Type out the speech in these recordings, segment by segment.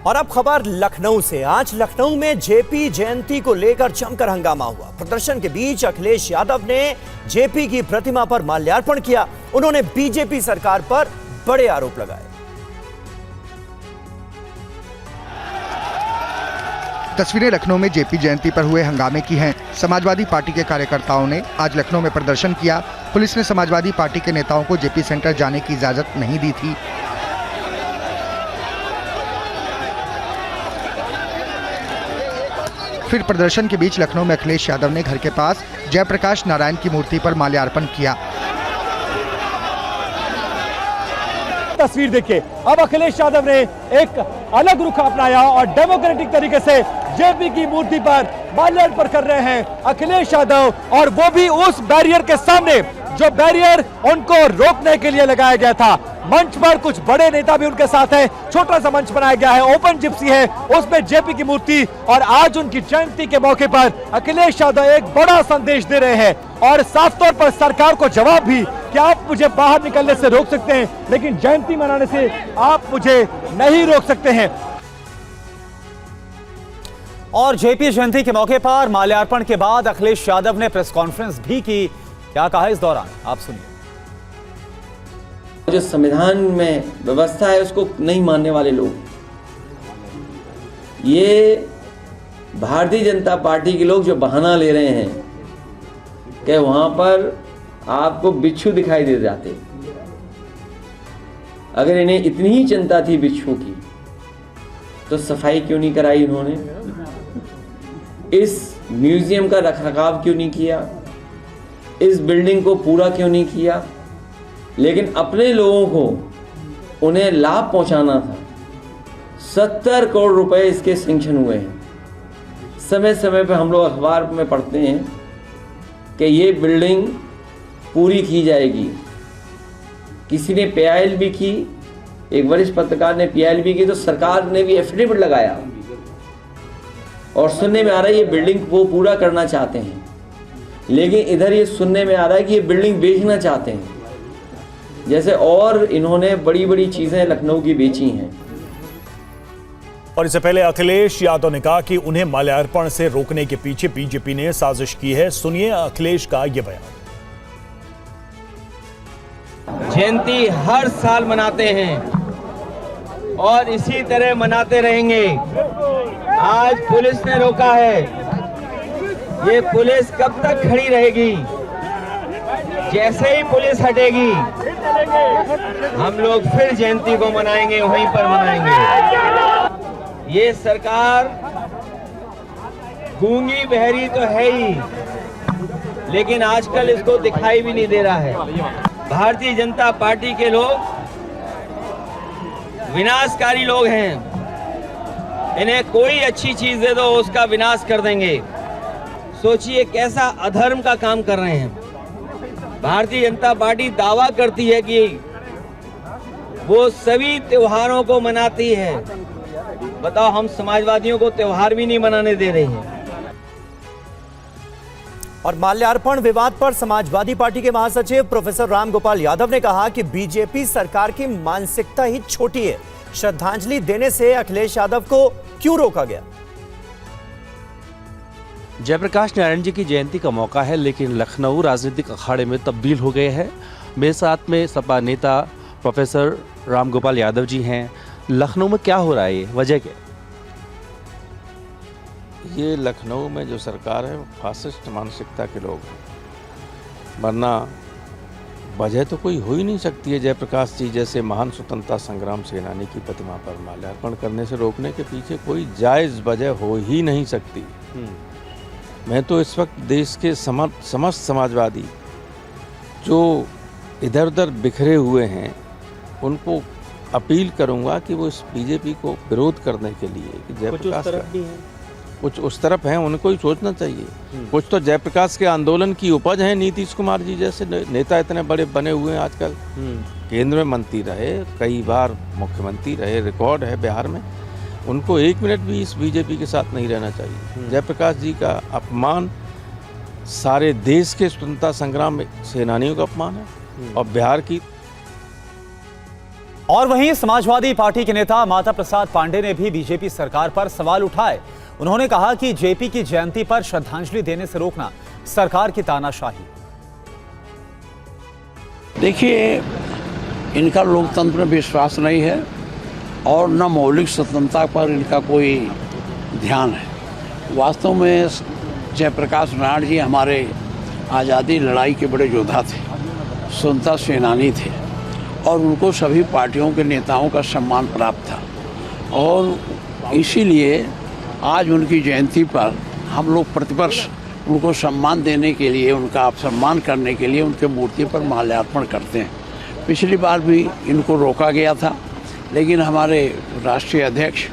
और अब खबर लखनऊ से। आज लखनऊ में जेपी जयंती को लेकर जमकर हंगामा हुआ। प्रदर्शन के बीच अखिलेश यादव ने जेपी की प्रतिमा पर माल्यार्पण किया। उन्होंने बीजेपी सरकार पर बड़े आरोप लगाए। तस्वीरें लखनऊ में जेपी जयंती पर हुए हंगामे की हैं। समाजवादी पार्टी के कार्यकर्ताओं ने आज लखनऊ में प्रदर्शन किया। पुलिस ने समाजवादी पार्टी के नेताओं को जेपी सेंटर जाने की इजाजत नहीं दी थी। फिर प्रदर्शन के बीच लखनऊ में अखिलेश यादव ने घर के पास जयप्रकाश नारायण की मूर्ति पर माल्यार्पण किया। तस्वीर देखिए, अब अखिलेश यादव ने एक अलग रुख अपनाया और डेमोक्रेटिक तरीके से जेपी की मूर्ति पर माल्यार्पण कर रहे हैं अखिलेश यादव, और वो भी उस बैरियर के सामने जो बैरियर उनको रोकने के लिए लगाया गया था। मंच पर कुछ बड़े नेता भी उनके साथ हैं। छोटा सा मंच बनाया गया है, ओपन जिप्सी है, उसमें जेपी की मूर्ति, और आज उनकी जयंती के मौके पर अखिलेश यादव एक बड़ा संदेश दे रहे हैं और साफ तौर पर सरकार को जवाब भी कि आप मुझे बाहर निकलने से रोक सकते हैं, लेकिन जयंती मनाने से आप मुझे नहीं रोक सकते हैं। और जेपी जयंती के मौके पर माल्यार्पण के बाद अखिलेश यादव ने प्रेस कॉन्फ्रेंस भी की। क्या कहा इस दौरान, आप सुनिए। जो संविधान में व्यवस्था है उसको नहीं मानने वाले लोग, ये भारतीय जनता पार्टी के लोग जो बहाना ले रहे हैं कि वहां पर आपको बिच्छू दिखाई दे जाते। अगर इन्हें इतनी ही चिंता थी बिच्छू की तो सफाई क्यों नहीं कराई इन्होंने? इस म्यूजियम का रखरखाव क्यों नहीं किया? इस बिल्डिंग को पूरा क्यों नहीं किया? लेकिन अपने लोगों को उन्हें लाभ पहुंचाना था। 70 करोड़ रुपए इसके सैंक्शन हुए हैं। समय समय पर हम लोग अखबार में पढ़ते हैं कि ये बिल्डिंग पूरी की जाएगी। किसी ने पीआईएल भी की, एक वरिष्ठ पत्रकार ने पीआईएल भी की, तो सरकार ने भी एफिडेविट लगाया और सुनने में आ रहा है ये बिल्डिंग वो पूरा करना चाहते हैं। लेकिन इधर ये सुनने में आ रहा है कि ये बिल्डिंग बेचना चाहते हैं, जैसे और इन्होंने बड़ी बड़ी चीजें लखनऊ की बेची हैं। और इससे पहले अखिलेश यादव ने कहा कि उन्हें माल्यार्पण से रोकने के पीछे बीजेपी ने साजिश की है। सुनिए अखिलेश का यह बयान। जयंती हर साल मनाते हैं और इसी तरह मनाते रहेंगे। आज पुलिस ने रोका है, ये पुलिस कब तक खड़ी रहेगी? जैसे ही पुलिस हटेगी हम लोग फिर जयंती को मनाएंगे, वहीं पर मनाएंगे। ये सरकार गूंगी बहरी तो है ही, लेकिन आजकल इसको दिखाई भी नहीं दे रहा है। भारतीय जनता पार्टी के लोग विनाशकारी लोग हैं। इन्हें कोई अच्छी चीज दे दो उसका विनाश कर देंगे। सोचिए कैसा अधर्म का काम कर रहे हैं। भारतीय जनता पार्टी दावा करती है कि वो सभी त्योहारों को मनाती है। बताओ, हम समाजवादियों को त्योहार भी नहीं मनाने दे रहे हैं। और माल्यार्पण विवाद पर समाजवादी पार्टी के महासचिव प्रोफेसर रामगोपाल यादव ने कहा कि बीजेपी सरकार की मानसिकता ही छोटी है। श्रद्धांजलि देने से अखिलेश यादव को क्यों रोका गया? जयप्रकाश नारायण जी की जयंती का मौका है, लेकिन लखनऊ राजनीतिक अखाड़े में तब्दील हो गए हैं। मेरे साथ में सपा नेता प्रोफेसर रामगोपाल यादव जी हैं। लखनऊ में क्या हो रहा है, ये वजह क्या? ये लखनऊ में जो सरकार है वो फासिस्ट मानसिकता के लोग हैं, वरना वजह तो कोई हो ही नहीं सकती है। जयप्रकाश जी जैसे महान स्वतंत्रता संग्राम सेनानी की प्रतिमा पर माल्यार्पण करने से रोकने के पीछे कोई जायज़ वजह हो ही नहीं सकती। मैं तो इस वक्त देश के समस्त समाजवादी जो इधर उधर बिखरे हुए हैं उनको अपील करूंगा कि वो इस बीजेपी को विरोध करने के लिए कि जयप्रकाश कुछ उस तरफ हैं, उनको ही सोचना चाहिए। कुछ तो जयप्रकाश के आंदोलन की उपज है। नीतीश कुमार जी जैसे नेता इतने बड़े बने हुए हैं आजकल, केंद्र में मंत्री रहे, कई बार मुख्यमंत्री रहे, रिकॉर्ड है बिहार में। उनको एक मिनट भी इस बीजेपी के साथ नहीं रहना चाहिए। जयप्रकाश जी का अपमान सारे देश के स्वतंत्रता संग्राम सेनानियों का अपमान है और बिहार की और वहीं समाजवादी पार्टी के नेता माता प्रसाद पांडे ने भी बीजेपी सरकार पर सवाल उठाए। उन्होंने कहा कि जेपी की जयंती पर श्रद्धांजलि देने से रोकना सरकार की तानाशाही। देखिए, इनका लोकतंत्र में विश्वास नहीं है और न मौलिक स्वतंत्रता पर इनका कोई ध्यान है। वास्तव में जयप्रकाश नारायण जी हमारे आज़ादी लड़ाई के बड़े योद्धा थे, स्वतंत्रता सेनानी थे और उनको सभी पार्टियों के नेताओं का सम्मान प्राप्त था और इसीलिए आज उनकी जयंती पर हम लोग प्रतिवर्ष उनको सम्मान देने के लिए, उनका सम्मान करने के लिए उनके मूर्ति पर माल्यार्पण करते हैं। पिछली बार भी इनको रोका गया था, लेकिन हमारे राष्ट्रीय अध्यक्ष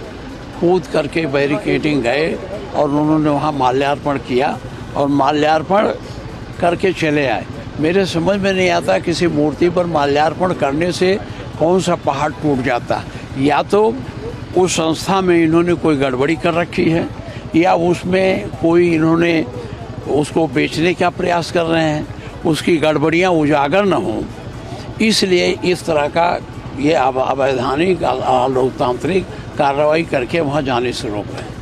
कूद करके बैरिकेडिंग गए और उन्होंने वहाँ माल्यार्पण किया और माल्यार्पण करके चले आए। मेरे समझ में नहीं आता किसी मूर्ति पर माल्यार्पण करने से कौन सा पहाड़ टूट जाता। या तो उस संस्था में इन्होंने कोई गड़बड़ी कर रखी है या उसमें कोई इन्होंने उसको बेचने का प्रयास कर रहे हैं, उसकी गड़बड़ियाँ उजागर न हों, इसलिए इस तरह का ये अवैधानिक लोकतांत्रिक कार्रवाई करके वहाँ जाने से रोक रहे हैं।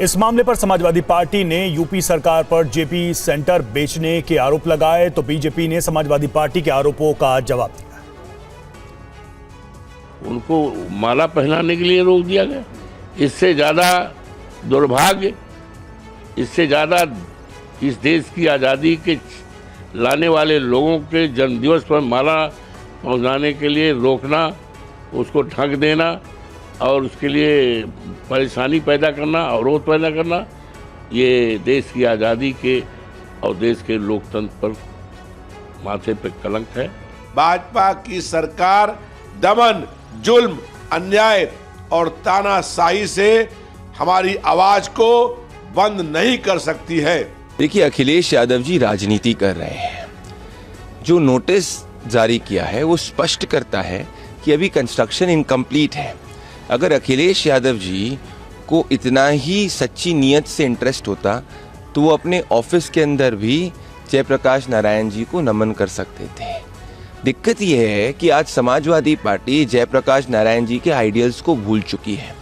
इस मामले पर समाजवादी पार्टी ने यूपी सरकार पर जेपी सेंटर बेचने के आरोप लगाए तो बीजेपी ने समाजवादी पार्टी के आरोपों का जवाब दिया। उनको माला पहनाने के लिए रोक दिया गया। इससे ज़्यादा दुर्भाग्य, इससे ज़्यादा इस देश की आज़ादी के लाने वाले लोगों के जन्मदिवस पर माला पहुंचाने के लिए रोकना, उसको ढक देना और उसके लिए परेशानी पैदा करना, अवरोध पैदा करना, ये देश की आज़ादी के और देश के लोकतंत्र पर माथे पे कलंक है। भाजपा की सरकार दमन, जुल्म, अन्याय और तानाशाही से हमारी आवाज को बंद नहीं कर सकती है। देखिए, अखिलेश यादव जी राजनीति कर रहे हैं। जो नोटिस जारी किया है वो स्पष्ट करता है कि अभी कंस्ट्रक्शन इनकम्प्लीट है। अगर अखिलेश यादव जी को इतना ही सच्ची नीयत से इंटरेस्ट होता तो वो अपने ऑफिस के अंदर भी जयप्रकाश नारायण जी को नमन कर सकते थे। दिक्कत ये है कि आज समाजवादी पार्टी जयप्रकाश नारायण जी के आइडियल्स को भूल चुकी है।